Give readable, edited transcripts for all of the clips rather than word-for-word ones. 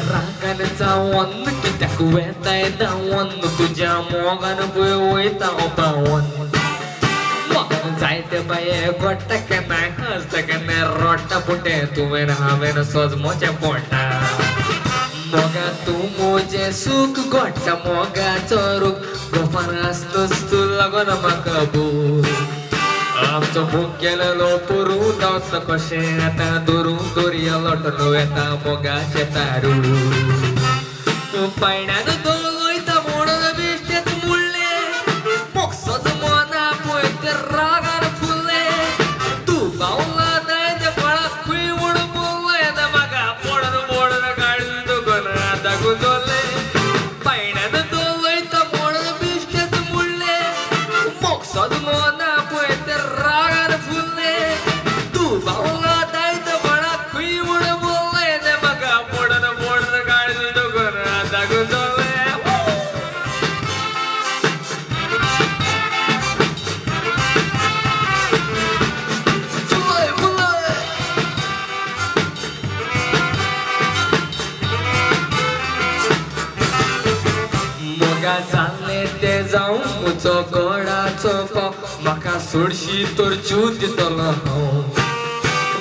रागान जावन कित्याक वेताय धांवन तुज्या मोगान पळय वयता पावन मोगान जायते बाये गोडटा केन्नाय हसता केन्नाय रडटा पुटे तुवें हांवें सोजमोचें पोटा मोगा तूं मोजें सूख गोडटा मोगाचो रूख गोफान आसतोच तूं लागून म्हाका बूर आमचो बूक केलेलो पुरू दावता कशें आतां दोरू दोरया लोटून वेता मोगाचें तारू पायण्यान दोलयता म्हणून बिश्टेच मुळ्ळे मोगसोच मना पळय ते रागार फुल्ले तूं बावला दाय ते फळाक खंय म्हणून बोल्लय ना म्हाका पडून मोडून काडून दुखून आतां गुंजोल्ले पायण्यान दोलयता म्हणून बिश्टेच मुळ्ळे मोगसोच मना पळय ते रागार फुल्ले तूं बावला दाय ते फळाक खंय म्हणून बोल्लय ना म्हाका पडून मोडून काडून दुखून आतां गुंजोल्ले मोगा जाल्ले ते जावं मुचो गोडाचो पाव म्हाका सोडशी तर जीव दितलो हांव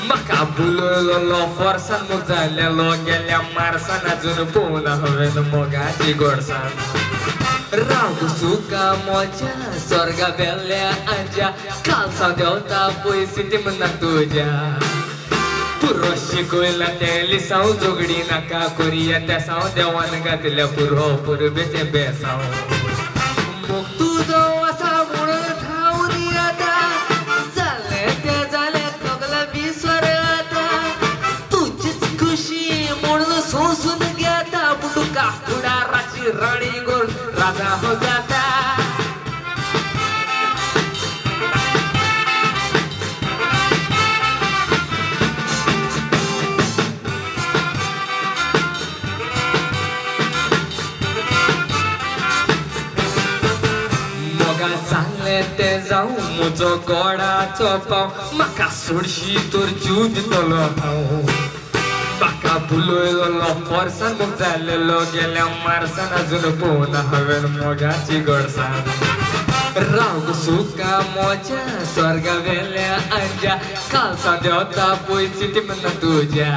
म्हाका बुलयलो फोर्सान मोग जाल्लेलो गेल्या मार्सान आजून पळोवना हांवें मोगाची गोडसाण राव सुका मोच्या स्वर्गा बेल्ल्या आज्या खालसा देंवता पयस म्हणना तुज्या पुरो शिकयला ते लिसांव जोगडी नाका कोरिया त्या साव देवान घातल्या पुरो पुरबेचे बेसांव मोग तुजो आसा म्हणून धांवन येता जाले ते जाले तगला विसर आतां तुजीच खुशी म्हणून सोंसून घेता पूण तुका फुडाराची राणी करून राजा हो जाता सांगले ते जावं म्हजो गोडाचो पाव म्हाका सोडशी तर जीव दितलो हांव म्हाका बुलयलो फोर्सान मोग जाल्लेलो गेल्या मार्सान आजून पळोवना हांवें मोगाची गोडसाण राव सुका मोच्या स्वर्गा वेल्या आज्या खालसा देंवता पयस म्हणना तुज्या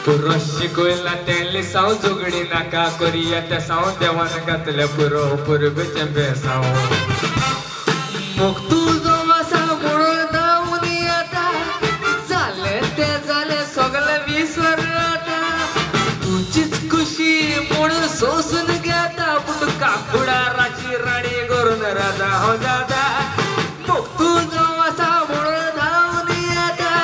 पुरो शिकयला ते लिसांव जोगडी नाका कोरिया त्या साव देवान घातल्या पुरो पुरबेचे बेसांव मोग तुजो आसा म्हणून धांवन येता जाले ते जाले सगळे विसर आतां तुजीच खुशी म्हणून सोंसून घेता पूण तुका फुडाराची राणी करून राजा हो जाता मोग तुजो आसा म्हणून धांवन येता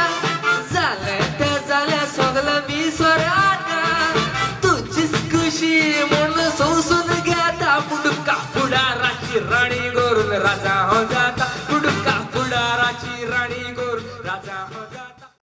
जाले ते जाले सगळे विसर आतां तुजीच खुशी म्हणून सोंसून घेता पूण तुका फुडाराची राणी करून राजा हो